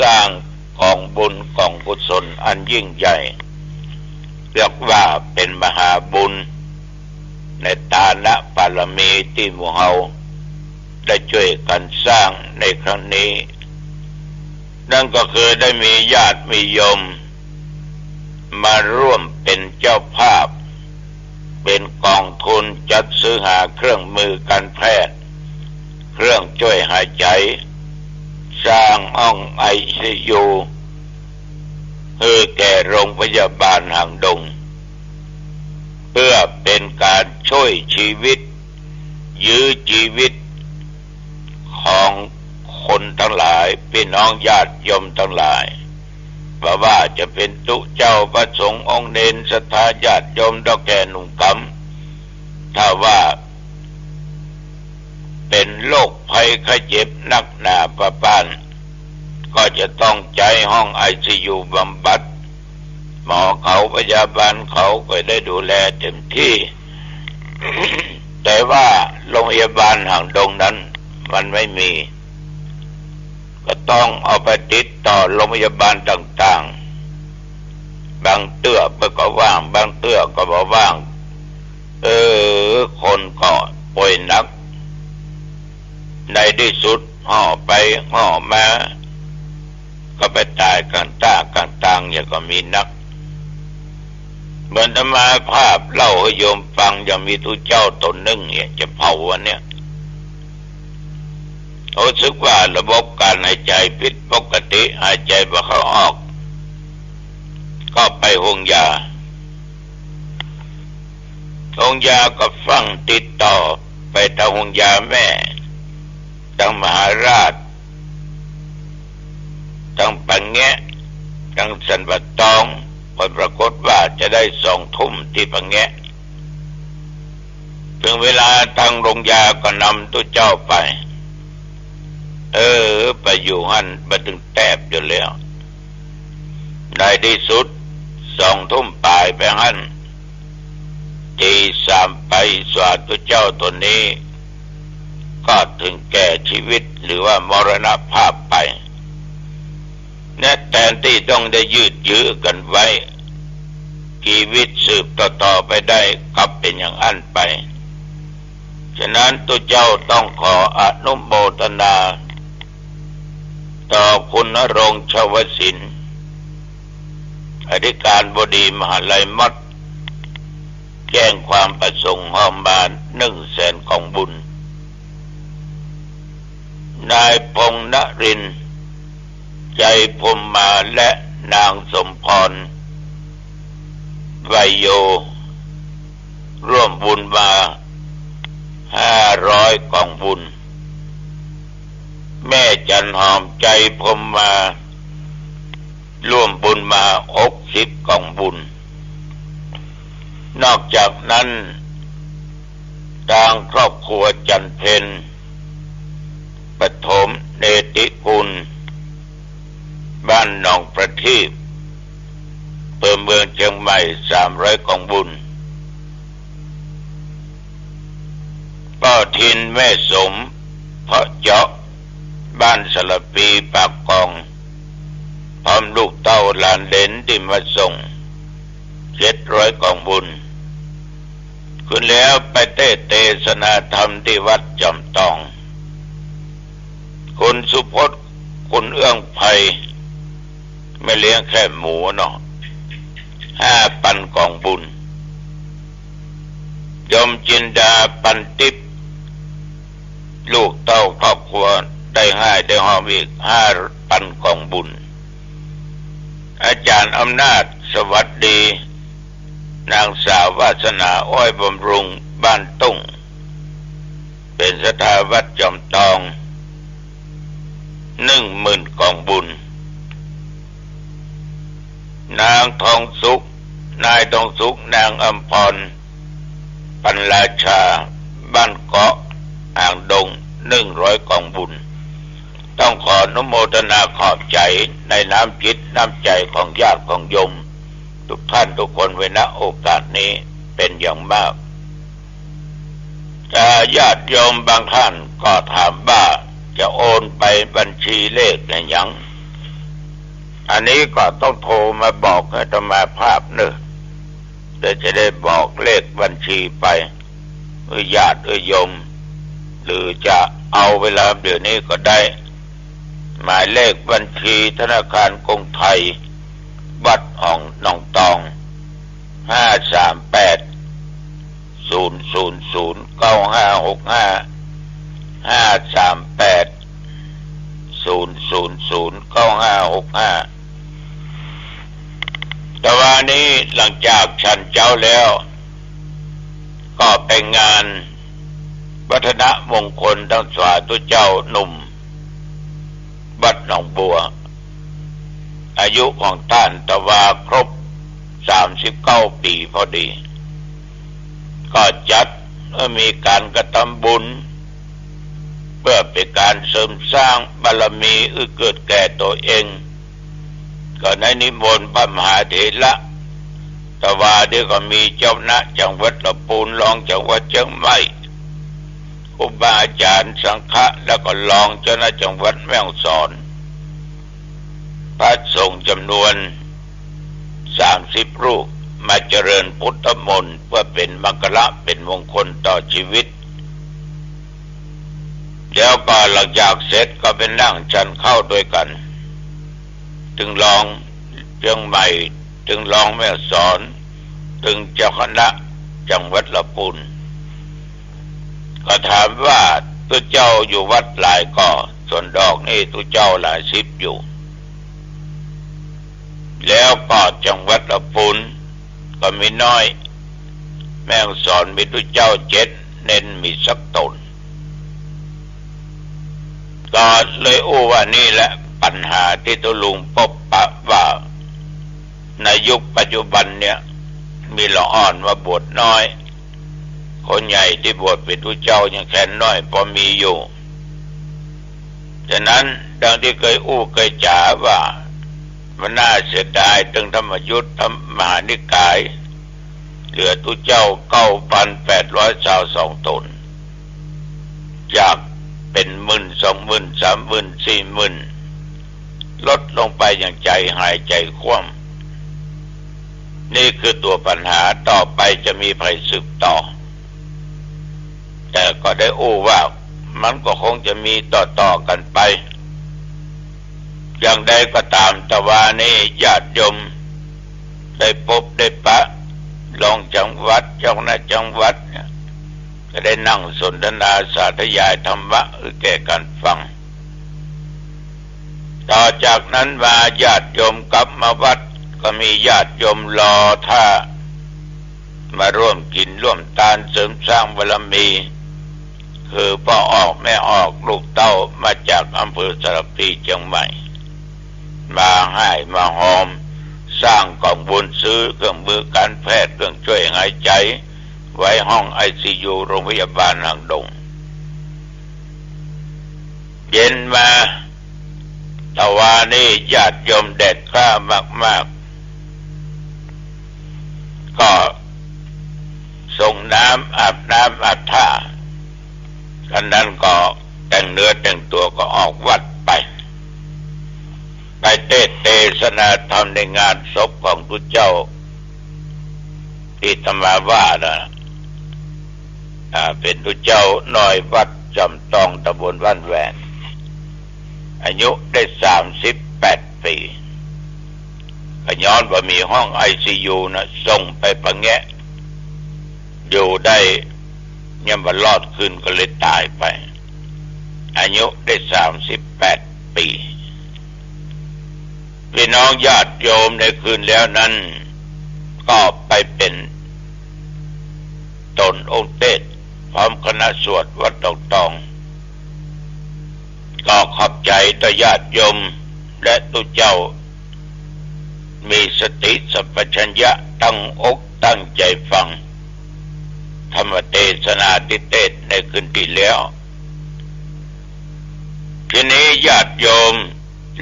สร้างกองบุญกองกุศลอันยิ่งใหญ่เรียกว่าเป็นมหาบุญในฐานะบารมีที่หมู่เฮาได้ช่วยกันสร้างในครั้งนี้นั่นก็คือได้มีญาติมีโยมมาร่วมเป็นเจ้าภาพเป็นกองทุนจัดซื้อหาเครื่องมือการแพทย์เครื่องช่วยหายใจสร้างห้องICUให้แก่โรงพยาบาลหางดงเพื่อเป็นการช่วยชีวิตยื้อชีวิตของคนทั้งหลายพี่น้องญาติโยมทั้งหลายว่าจะเป็นตุเจ้าพระสงฆ์องค์เนรศรัทธาญาติโยมดอกแก่หนุ่มกำถ้าว่าเป็นโรคภัยไข้เจ็บนักหนาประปานก็จะต้องใจห้อง ICU บำบัดหมอเขาพยาบาลเขาก็ได้ดูแลเต็มที่ แต่ว่าโรงพยาบาลหางดงนั้นมันไม่มีก็ต้องเอาไปติดต่อโรงพยาบาลต่างๆบางเตื้อก็ว่างบางเตื้อก็บ่ว่างคนก็ป่วยหนักในที่สุดห่อไปห่อมาก็ไปตายกันต่างอย่างก็มีนักเหมือนธรรมาภาพเล่าให้โยมฟังอย่างมีทุเจ้าตนหนึ่งเนี่ยจะเผาวันเนี้ยรู้สึกว่าระบบการหายใจผิดปกติหายใจบ่เข้าออกก็ไปห้องยาก็ฟังติดต่อไปทางห้องยาแม่ทางมหาราชทางปังแงะทางสันปะตองผลปรากฏว่าจะได้2 ทุ่มที่ปังแงะถึงเวลาทางโรงยาก็นำตัวเจ้าไปไปอยู่หันมาถึงแตบอยู่แล้วในที่สุด2 ทุ่มปลายไปหันตี3ไปสวาตัวเจ้าตัวนี้ก็ถึงแก่ชีวิตหรือว่ามรณภาพไปแทนที่ต้องได้ยืดยื้อกันไว้ชีวิตสืบต่อไปได้กลับเป็นอย่างอั้นไปฉะนั้นตัวเจ้าต้องขออนุโมทนาต่อคุณณรงค์ ชวศิลป์อธิการบดีมหาลัยมัดแจ้งความประสงค์ห้อมบาน100,000 กองบุญนายพงษ์นรินทร์ใจพรหมมาและนางสมพรไวยโยร่วมบุญมา500 กองบุญแม่จันหอมใจพรหมมาร่วมบุญมา60 กองบุญนอกจากนั้นทางครอบครัวจันเพ็ญปฐมเนติกุลบ้านหนองประทีปอำเภอเมืองเชียงใหม่300 กองบุญป้าทินแม่สมเพาะเจาะบ้านสลปีปากกองพร้อมลูกเต้าหลานเหลนที่มาส่ง700 กองบุญคุณแล้วไปเทศนาธรรมที่วัดจอมทองคุณสุพจน์คุณเอื้องไพไม่เลี้ยงแค่หมูเนาะ5,000 กองบุญยมจินดาปันติปลูกเต้าครอบครัวได้ได้หอมอีก5,000 กองบุญอาจารย์อำนาจสวัสดีนางสาววาสนาอ้อยบำรุงบ้านตุ้งเป็นสถาวัดจอมทอง10,000 กองบุญนางทองสุขนายทองสุขนางอำพรปัญราชาบ้านเกาะอ่างดง100 กองบุญต้องขออนุโมทนาขอบใจในน้ำจิตน้ำใจของญาติของโยมทุกท่านทุกคนไว้ณโอกาสนี้เป็นอย่างมากญาติโยมบางท่านก็ถามว่าจะโอนไปบัญชีเลขอะไรอย่าง อันนี้ก็ต้องโทรมาบอกให้อาตมาภาพเนอะเดี๋ยวจะได้บอกเลขบัญชีไปญาติโยมหรือจะเอาเวลาเดี๋ยวนี้ก็ได้หมายเลขบัญชีธนาคารกรุงไทยวัดอ่องหนองตอง538 000 9565 538 000 9565แต่ว่านี้หลังจากฉันเจ้าแล้วก็เป็นงานวัฒนมงคลทั้งสาธุเจ้าหนุ่มวัดหนองบัวอายุของท่านตะวาครบ39 ปีพอดีก็จัดมีการกระทำบุญเพื่อเป็นการเสริมสร้างบารมีเกิดแก่ตัวเองก็ในนิมนต์พระมหาเถระแต่ว่าเดี๋ยวก็มีเจ้าหน้าจังหวัดลำพูนรองจังหวัดเชียงใหม่ครูบาอาจารย์สังฆะแล้วก็รองเจ้าหน้าจังหวัดแม่ฮ่องสอนพระสงฆ์จำนวน30 รูปมาเจริญพุทธมนต์เพื่อเป็นมังคละเป็นมงคลต่อชีวิตแล้วก็หลังจากเสร็จก็เป็นนั่งฉันเข้าด้วยกันถึงรองเชียงใหม่ถึงรองแม่ฮ่องสอนถึงเจ้าคณะจังหวัดลำพูนก็ถามว่าตัวเจ้าอยู่วัดหลายก่อส่วนดอกนี่ตัวเจ้าหลายสิบอยู่แล้วก็จังหวัดลำพูนก็มีน้อยแม่ฮ่องสอนมีตัวเจ้า7เน้นมีสักตนก็เลยว่านี่แหละปัญหาที่ตัวลุงพบปะว่าในยุคปัจจุบันเนี่ยมีละอ่อนมาบวชน้อยคนใหญ่ที่บวชเป็นผู้เจ้ายังแค่น้อยพอมีอยู่ฉะนั้นดังที่เคยจ๋าว่ามันน่าเสียดายถึงธรรมยุทธ์ธรรมหานิกายเหลือผู้เจ้า 9,822 ตนจากเป็น10,000 20,000 30,000 40,000ลดลงไปอย่างใจหายใจคว่ำนี่คือตัวปัญหาต่อไปจะมีภัยสืบต่อแต่ก็ได้ว่ามันก็คงจะมีต่อกันไปอย่างใดก็ตามแต่ว่านี่ญาติโยมได้พบได้ปะรองจังหวัดเจ้าหน้าจังหวัดก็ได้นั่งสนทนาสาธยายธรรมะแก่กันฟังต่อจากนั้นมาญาติโยมกลับมาวัดก็มีญาติโยมรอท่ามาร่วมกินร่วมทานเสริมสร้างบารมีคือพ่อออกแม่ออกลูกเต้ามาจากอำเภอสระพีเชียงใหม่มาให้มาหอมสร้างกล่องบุญซื้อเครื่องมือการแพทย์เครื่องช่วยหายใจไว้ห้อง ICU โรงพยาบาลหางดงเย็นมาตะวันนี้ญาติโยมแดดกล้ามากๆก็ส่งน้ำอาบน้ำอาบท่ากันนั้นก็แต่งเนื้อแต่งตัวก็ออกวัดไปเทศนาธรรมในงานศพของพระเจ้าที่ธรรมาว่านะเป็นพระเจ้าน้อยวัดจำตองตำบลบ้านแหวนอายุได้38 ปีก็ย้อนว่ามีห้อง ICU นะส่งไปประแงะอยู่ได้ยังบ่รอดขึ้นก็เลยตายไปอายุได้38 ปีพี่น้องญาติโยมในคืนแล้วนั้นก็ไปเป็นตนองค์เทศพร้อมคณะสวดวัดดอกตองก็ขอบใจต่อญาติโยมและตุเจ้ามีสติสัมปชัญญะตั้งอกตั้งใจฟังธรรมเทศนาที่เทศในคืนที่แล้วทีนี้ญาติโยม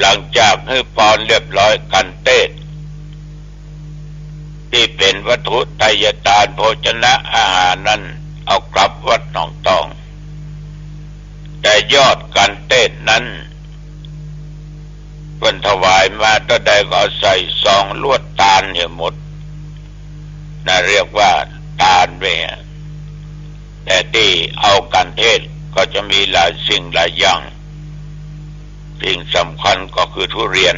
หลังจากให้พรเรียบร้อยกันเทศที่เป็นวัตถุไตรยทานโภชนะอาหารนั้นเอากลับวัดหนองตองแต่ยอดการเทศนั้นเพิ่นถว ายมาตะใดก็ใส่ซองลวดตาลเนี่ยหมดน่าเรียกว่าตาลไปแต่ที่เอากันเทศก็จะมีหลายสิ่งหลายอย่างสิ่งสำคัญก็คือทุเรียน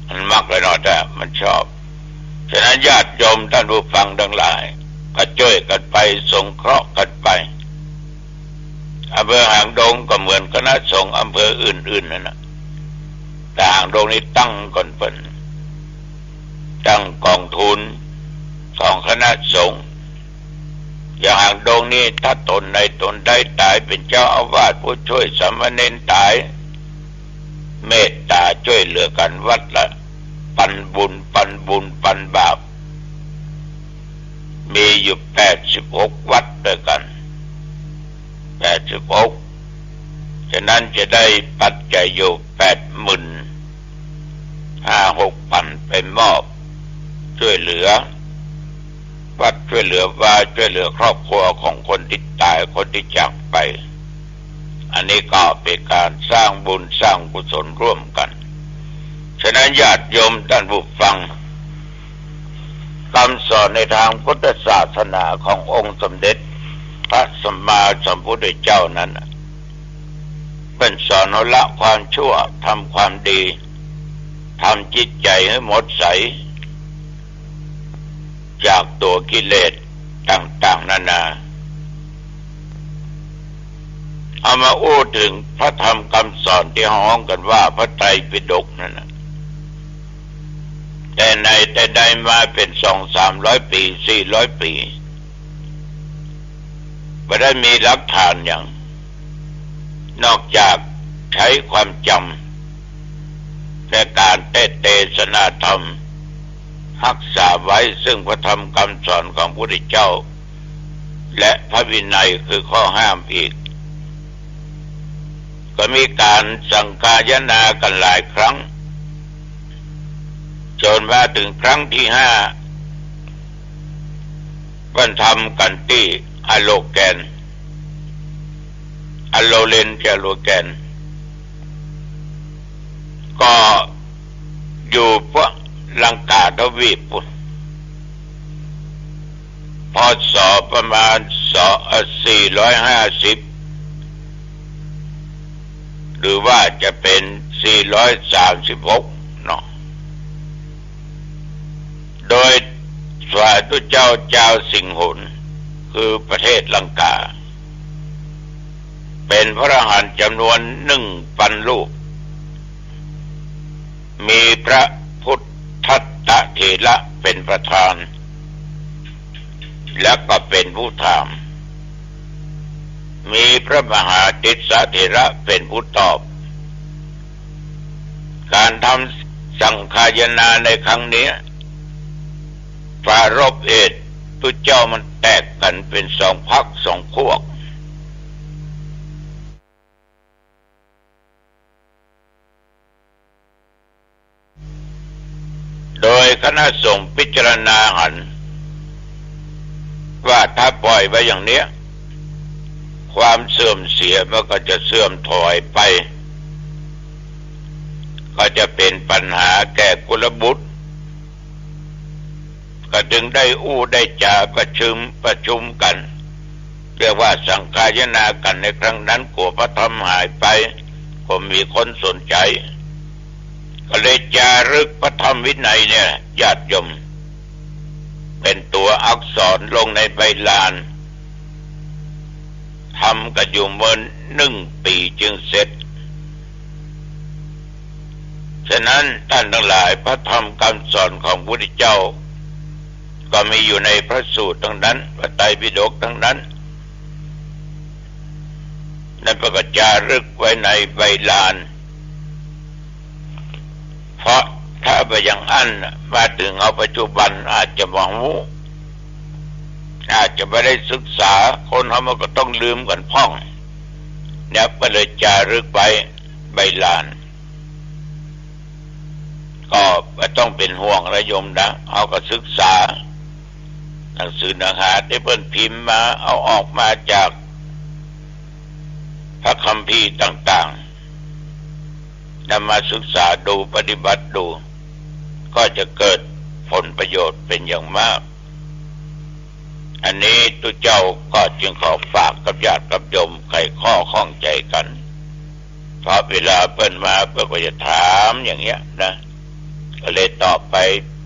มันมักเลยเนาะแต่มันชอบฉะนั้นญาติโยมท่านผู้ฟังทั้งหลายก็ช่วยกันไปสงเคราะห์กันไปอำเภอหางดงก็เหมือนคณะสงฆ์อำเภออื่นๆนั่นนะแต่หางดงนี้ตั้งก่อนเป็นตั้งกองทุนของคณะสงฆ์อย่างหางดงนี้ถ้าตนในตนได้ตายเป็นเจ้าอาวาสผู้ช่วยสามเณรตายเมตตาช่วยเหลือกันวัดละปันบุญปันบาปมีอยู่86วัดด้วยกัน86ฉะนั้นจะได้ปัจจัยอยู่85,000-6,000ไปมอบช่วยเหลือวัดช่วยเหลือว่าช่วยเหลือครอบครัวของคนที่ตายคนที่จากไปอันนี้ก็เป็นการสร้างบุญสร้างกุศลร่วมกันฉะนั้นญาติโยมท่านผู้ฟังคำสอนในทางพุทธศาสนาขององค์สมเด็จพระสัมมาสัมพุทธเจ้านั้นเป็นสอนให้ละความชั่วทำความดีทำจิตใจให้หมดใสจากตัวกิเลสต่างๆนานาเอามาอู้ถึงพระธรรมคำสอนที่ฮ้องกันว่าพระไตรปิฎกนั่นนะแต่ในแต่ใดมาเป็น200-300 ปี400 ปีไม่ได้มีหลักฐานอย่างนอกจากใช้ความจำและการเทศนาธรรมรักษาไว้ซึ่งพระธรรมคำสอนของพระพุทธเจ้าและพระวินัยคือข้อห้ามอีกก็มีการสังฆายนากันหลายครั้งจนมาถึงครั้งที่5บรรทำกันที่อโลแกนอโลเลนกับอโลแกนก็อยู่พวกลังกาทวีปพศประมาณ450หรือว่าจะเป็น436เนาะโดยสมเด็จเจ้าสิงหุนคือประเทศลังกาเป็นพระอรหันต์จำนวน 1,000 รูปมีพระพุทธเถระเป็นประธานและก็เป็นผู้ถามมีพระมหาติสสะเถระเป็นผู้ตอบการทำสังฆายนาในครั้งนี้ปรารภเหตุพุทธเจ้ามันแตกกันเป็น2 พรรค2 พวกโดยคณะสงฆ์พิจารณาหันว่าถ้าปล่อยไว้อย่างนี้ความเสื่อมเสียมันก็จะเสื่อมถอยไปก็จะเป็นปัญหาแก่กุลบุตรก็จึงได้ได้จาประชุมกันเรียกว่าสังฆายนากันในครั้งนั้นกลัวพระธรรมหายไปก็มีคนสนใจก็เลยจารึกพระธรรมวินัยเนี่ยญาติโยมเป็นตัวอักษรลงในใบลานทำกันอยู่เมื่อ1 ปีจึงเสร็จฉะนั้นท่านทั้งหลายพระธรรมคำสอนของพระพุทธเจ้าก็มีอยู่ในพระสูตรทั้งนั้นพระไตรปิฎกทั้งนั้นนั่นประจารึกไว้ในใบลานเพราะถ้าไปอย่างอันมาถึงเอาปัจจุบันอาจจะมองหูอาจจะไม่ได้ศึกษาคนเขามันก็ต้องลืมกันพ่องเนี่ยก็เลยจารึกไว้ใบลานก็ไม่ต้องเป็นห่วงระยมนะเอาก็ศึกษาหนังสือหนังหาที่เพิ่นพิมพ์มาเอาออกมาจากพระคัมภีร์ต่างๆ นำมาศึกษาดูปฏิบัติดูก็จะเกิดผลประโยชน์เป็นอย่างมากอันนี้ตุเจ้าก็จึงขอฝากกับญาติกับโยมไขข้อข้องใจกันเพราะเวลาเปิ้นมาเพื่อก็จะถามอย่างเงี้ยนะก็เลยตอบไป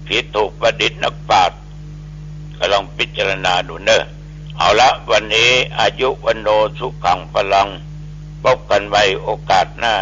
ผิดถูกประดิษฐ์นักปราชญ์ก็ลองพิจารณาดูเนอะเอาละวันนี้อายุวันโนสุขังพลังพบกันไว้โอกาสหน้า